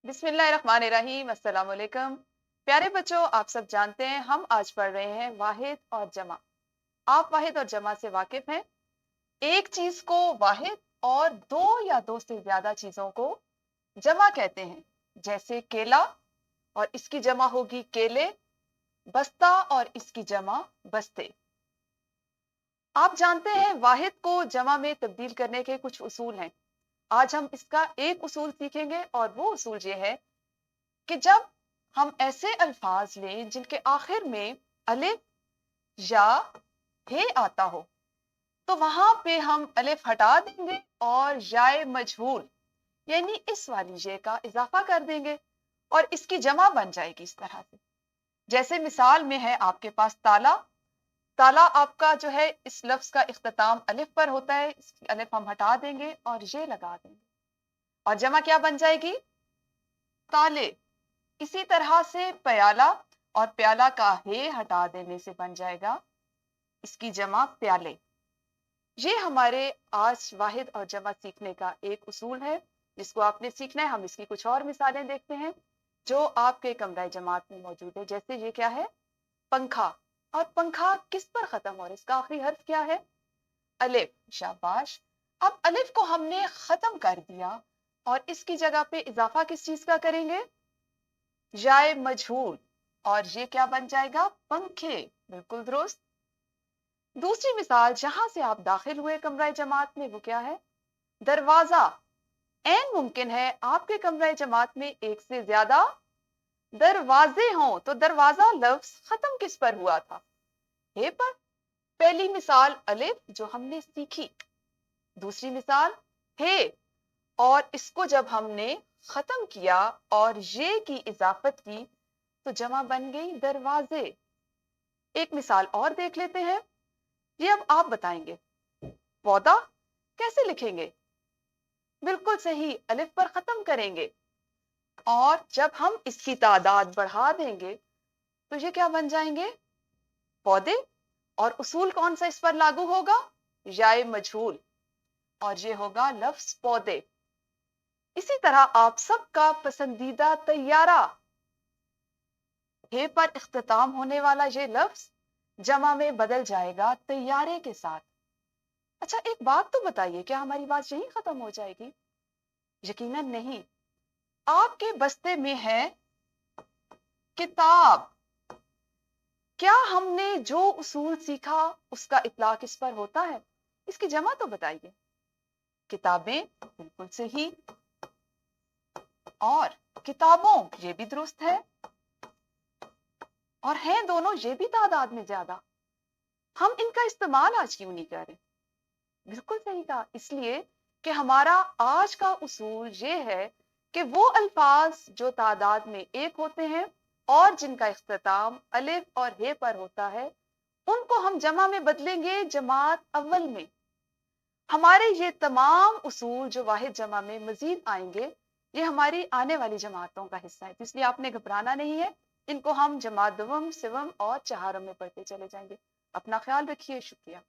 बिस्मिल्लाहिर्रहमानिर्रहीम। अस्सलाम वालेकुम। प्यारे बच्चों, आप सब जानते हैं हम आज पढ़ रहे हैं वाहिद और जमा। आप वाहिद और जमा से वाकिफ हैं? एक चीज को वाहिद और दो या दो से ज्यादा चीजों को जमा कहते हैं। जैसे केला और इसकी जमा होगी केले, बस्ता और इसकी जमा बस्ते। आप जानते हैं वाहिद को जमा में तब्दील करने के कुछ उसूल हैं। आज हम इसका एक उसूल सीखेंगे और वो उसूल ये है कि जब हम ऐसे अल्फाज लें जिनके आखिर में अलिफ या हे आता हो, तो वहां पे हम अलिफ हटा देंगे और याए मजहूल यानी इस वाली ये का इजाफा कर देंगे और इसकी जमा बन जाएगी इस तरह से। जैसे मिसाल में है आपके पास ताला। ताला आपका जो है इस लफ्ज का इख्तिताम अलिफ पर होता है, इसकी अलिफ हम हटा देंगे और ये लगा देंगे और जमा क्या बन जाएगी? ताले। इसी तरह से प्याला और प्याला का हे हटा देने से बन जाएगा इसकी जमा प्याले। ये हमारे आज वाहिद और जमा सीखने का एक उसूल है जिसको आपने सीखना है। हम इसकी कुछ और मिसालें देखते हैं जो आपके कमरा जमात में मौजूद है। जैसे ये क्या है? पंखा। और पंखा किस पर खत्म हो रहा है? इसका आखिरी हर्फ क्या है? अलिफ। शाबाश। अब अलिफ को हमने खत्म कर दिया और इसकी जगह पे इजाफा किस चीज का करेंगे? याए मजहूल। और ये क्या बन जाएगा? पंखे। बिल्कुल दुरुस्त। दूसरी मिसाल जहां से आप दाखिल हुए कमरा जमात में, वो क्या है? दरवाजा। ऐन मुमकिन है आपके कमरा जमात में एक से ज्यादा दरवाजे हों, तो दरवाजा लफ्ज खत्म किस पर हुआ था? हे पर। पहली मिसाल अलिफ जो हमने सीखी, दूसरी मिसाल हे, और इसको जब हमने खत्म किया और ये की इजाफत की तो जमा बन गई दरवाजे। एक मिसाल और देख लेते हैं। ये अब आप बताएंगे। पौधा कैसे लिखेंगे? बिल्कुल सही, अलिफ पर खत्म करेंगे और जब हम इसकी तादाद बढ़ा देंगे तो ये क्या बन जाएंगे? पौधे। और उसूल कौन सा इस पर लागू होगा? याए मजहूल। और ये होगा लफ्ज पौधे। इसी तरह आप सबका पसंदीदा तैयारा। हे पर इख्तिताम होने वाला ये लफ्ज जमा में बदल जाएगा तैयारे के साथ। अच्छा, एक बात तो बताइए, क्या हमारी बात यहीं खत्म हो जाएगी? यकीनन नहीं। आपके बस्ते में है किताब। क्या हमने जो उसूल सीखा उसका इतलाक इस पर होता है? इसकी जमा तो बताइए। किताबें। बिल्कुल सही। और किताबों, ये भी दुरुस्त है। और हैं दोनों ये भी तादाद में ज्यादा। हम इनका इस्तेमाल आज क्यों नहीं कर रहे? बिल्कुल सही कहा, इसलिए कि हमारा आज का उसूल ये है कि वो अल्फाज जो तादाद में एक होते हैं और जिनका इख्तिताम अलिफ और हे पर होता है, उनको हम जमा में बदलेंगे जमात अव्वल में। हमारे ये तमाम उसूल जो वाहिद जमा में मजीद आएंगे, ये हमारी आने वाली जमातों का हिस्सा है, तो इसलिए आपने घबराना नहीं है। इनको हम जमात दुवम, सिवम और चहारम में पढ़ते चले जाएंगे। अपना ख्याल रखिए। शुक्रिया।